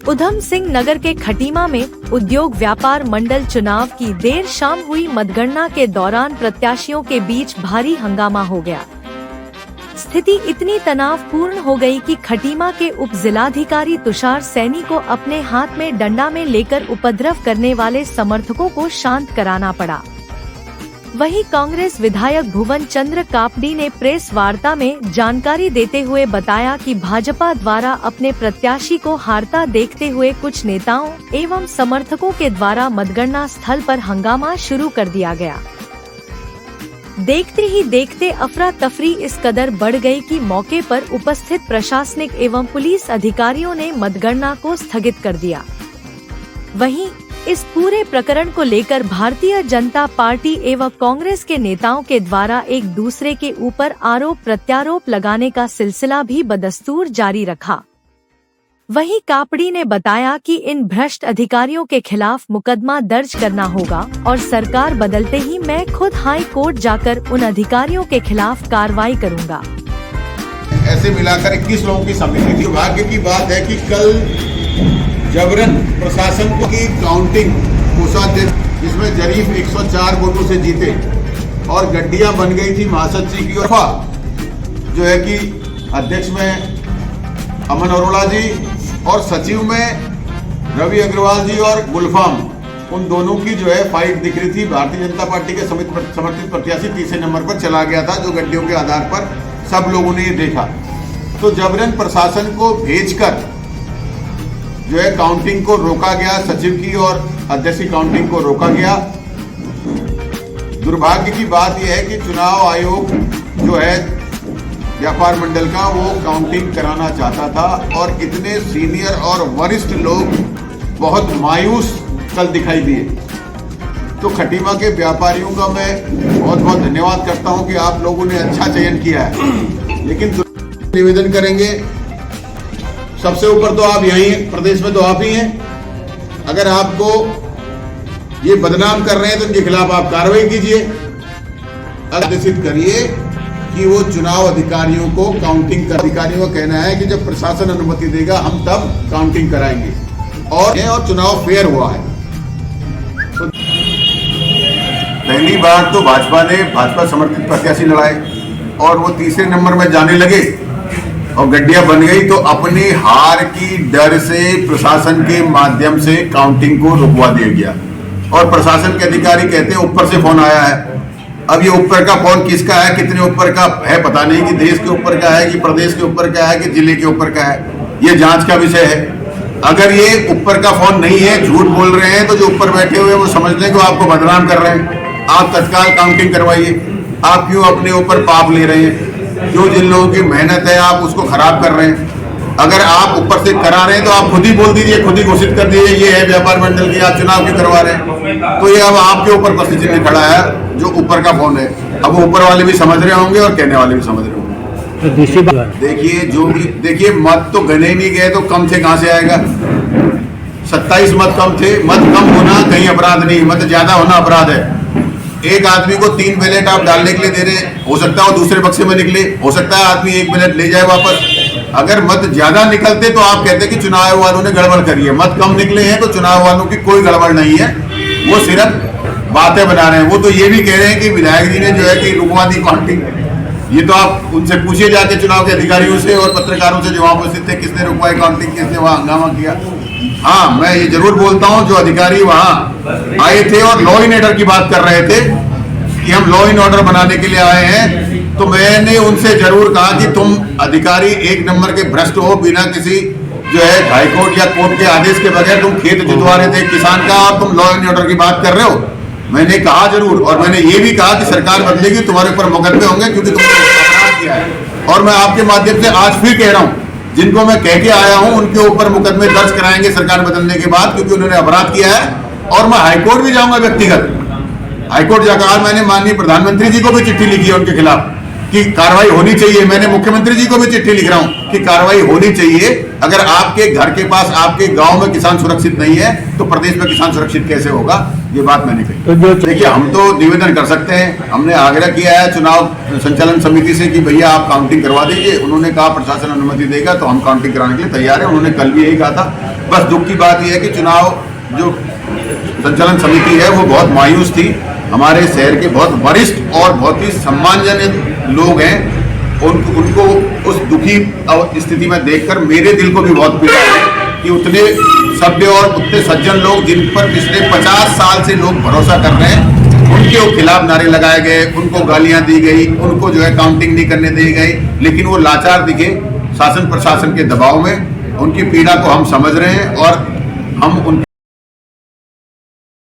उधम सिंह नगर के खटीमा में उद्योग व्यापार मंडल चुनाव की देर शाम हुई मतगणना के दौरान प्रत्याशियों के बीच भारी हंगामा हो गया। स्थिति इतनी तनावपूर्ण हो गई कि खटीमा के उप जिलाधिकारी तुषार सैनी को अपने हाथ में डंडा में लेकर उपद्रव करने वाले समर्थकों को शांत कराना पड़ा। वहीं कांग्रेस विधायक भुवन चंद्र कापड़ी ने प्रेस वार्ता में जानकारी देते हुए बताया कि भाजपा द्वारा अपने प्रत्याशी को हारता देखते हुए कुछ नेताओं एवं समर्थकों के द्वारा मतगणना स्थल पर हंगामा शुरू कर दिया गया। देखते ही देखते अफरा तफरी इस कदर बढ़ गई कि मौके पर उपस्थित प्रशासनिक एवं पुलिस अधिकारियों ने मतगणना को स्थगित कर दिया। वहीं इस पूरे प्रकरण को लेकर भारतीय जनता पार्टी एवं कांग्रेस के नेताओं के द्वारा एक दूसरे के ऊपर आरोप प्रत्यारोप लगाने का सिलसिला भी बदस्तूर जारी रखा। वहीं कापड़ी ने बताया कि इन भ्रष्ट अधिकारियों के खिलाफ मुकदमा दर्ज करना होगा और सरकार बदलते ही मैं खुद हाई कोर्ट जाकर उन अधिकारियों के खिलाफ कार्रवाई करूंगा। ऐसे मिलाकर 21 लोगों की समिति थी। भाग्य की बात है कि कल जबरन प्रशासन की काउंटिंग कोषाध्यक्ष जिसमें जरीफ 104 वोटों से जीते और गड्डियां बन गई थी महासचिव की और जो है कि अध्यक्ष में अमन अरोड़ा जी और सचिव में रवि अग्रवाल जी और गुलफाम, उन दोनों की जो है फाइट दिख रही थी। भारतीय जनता पार्टी के समर्थित प्रत्याशी तीसरे नंबर पर चला गया था, जो गड्डियों के आधार पर सब लोगों ने ये देखा। तो जबरन प्रशासन को भेजकर जो है काउंटिंग को रोका गया, सचिव की और अध्यक्ष की काउंटिंग को रोका गया। दुर्भाग्य की बात यह है कि चुनाव आयोग जो है व्यापार मंडल का वो काउंटिंग कराना चाहता था और इतने सीनियर और वरिष्ठ लोग बहुत मायूस कल दिखाई दिए। तो खटीमा के व्यापारियों का मैं बहुत बहुत धन्यवाद करता हूं कि आप लोगों ने अच्छा चयन किया है, लेकिन निवेदन करेंगे सबसे ऊपर तो आप यहीं प्रदेश में तो आप ही हैं। अगर आपको ये बदनाम कर रहे हैं तो इनके खिलाफ आप कार्रवाई कीजिए, आदेशित करिए कि वो चुनाव अधिकारियों को काउंटिंग कर। अधिकारियों का कहना है कि जब प्रशासन अनुमति देगा हम तब काउंटिंग कराएंगे और चुनाव फेयर हुआ है। तो पहली बार तो भाजपा समर्थित प्रत्याशी लड़ाए और वो तीसरे नंबर में जाने लगे और गड्डियां बन गई, तो अपनी हार की डर से प्रशासन के माध्यम से काउंटिंग को रुकवा दिया गया। और प्रशासन के अधिकारी कहते हैं ऊपर से फोन आया है। अब ये ऊपर का फोन किसका है, कितने ऊपर का है पता नहीं, कि देश के ऊपर का है कि प्रदेश के ऊपर का है कि जिले के ऊपर का है, ये जांच का विषय है। अगर ये ऊपर का फोन नहीं है, झूठ बोल रहे हैं, तो जो ऊपर बैठे हुए वो समझ लें कि आपको बदनाम कर रहे हैं। आप तत्काल काउंटिंग करवाइए। आप क्यों अपने ऊपर पाप ले रहे हैं? जो जिन लोगों की मेहनत है आप उसको खराब कर रहे हैं। अगर आप ऊपर से करा रहे हैं तो आप खुद ही बोल दीजिए, खुद ही घोषित कर दीजिए ये है व्यापार मंडल की, आप चुनाव क्यों करवा रहे हैं? तो ये अब आपके ऊपर प्रश्न चिन्ह खड़ा है जो ऊपर का फोन है। अब वो ऊपर वाले भी समझ रहे होंगे और कहने वाले भी समझ रहे होंगे। तो दूसरी बात देखिए मत तो गने नहीं गए तो कम से कहां से आएगा? 27 मत कम थे। मत कम होना कहीं अपराध नहीं, मत ज्यादा होना अपराध है। एक आदमी को 3 बैलेट आप डालने के लिए दे रहे, हो सकता है वो दूसरे बक्से में निकले, हो सकता है आदमी 1 बैलेट ले जाए वापस। अगर मत ज्यादा निकलते तो आप कहते कि चुनाव वालों ने गड़बड़ करी है। मत कम निकले हैं तो चुनाव वालों की कोई गड़बड़ नहीं है, वो सिर्फ बातें बना रहे हैं। वो तो ये भी कह रहे हैं कि विधायक जी ने जो है कि रुकवा दी काउंटिंग। ये तो आप उनसे पूछिए जाके चुनाव के अधिकारियों से और पत्रकारों से जो वहां उपस्थित थे, किसने रुकवाई काउंटिंग, किसने वहां हंगामा किया। हाँ, मैं ये जरूर बोलता हूं, जो अधिकारी वहां आए थे और लॉ एंड ऑर्डर की बात कर रहे थे कि हम लॉ एंड ऑर्डर बनाने के लिए आए हैं, तो मैंने उनसे जरूर कहा कि तुम अधिकारी 1 नंबर के भ्रष्ट हो। बिना किसी जो है हाईकोर्ट या कोर्ट के आदेश के बगैर तुम खेत जुतवा रहे थे किसान का और तुम लॉ एंड ऑर्डर की बात कर रहे हो। मैंने कहा जरूर, और मैंने ये भी कहा कि सरकार बदलेगी, तुम्हारे ऊपर मुकदमे होंगे क्योंकि तुमने अपराध किया है। और मैं आपके माध्यम से आज फिर कह रहा हूँ, जिनको मैं कह के आया हूँ उनके ऊपर मुकदमे दर्ज कराएंगे सरकार बदलने के बाद, क्योंकि उन्होंने अपराध किया है। और मैं हाईकोर्ट भी जाऊंगा व्यक्तिगत। हाईकोर्ट जाकर मैंने माननीय प्रधानमंत्री जी को भी चिट्ठी लिखी है उनके खिलाफ कि कार्रवाई होनी चाहिए। मैंने मुख्यमंत्री जी को भी चिट्ठी लिख रहा हूं कि कार्रवाई होनी चाहिए। अगर आपके घर के पास, आपके गांव में किसान सुरक्षित नहीं है तो प्रदेश में किसान सुरक्षित कैसे होगा, ये बात मैंने कही। तो जो देखिए, हम तो निवेदन कर सकते हैं। हमने आग्रह किया है चुनाव संचालन समिति से कि भैया आप काउंटिंग करवा दीजिए। उन्होंने कहा प्रशासन अनुमति देगा तो हम काउंटिंग कराने के लिए तैयार है। उन्होंने कल भी यही कहा था। बस दुख की बात यह है कि चुनाव जो संचालन समिति है वो बहुत मायूस थी। हमारे शहर के बहुत वरिष्ठ और बहुत ही सम्मानजनक लोग हैं, उनको उस दुखी स्थिति में देखकर मेरे दिल को भी बहुत पीड़ा है कि उतने सभ्य और उतने सज्जन लोग जिन पर पिछले 50 साल से लोग भरोसा कर रहे हैं, उनके खिलाफ नारे लगाए गए, उनको गालियां दी गई, उनको जो है काउंटिंग नहीं करने दी गई, लेकिन वो लाचार दिखे शासन प्रशासन के दबाव में। उनकी पीड़ा को हम समझ रहे हैं और हम उन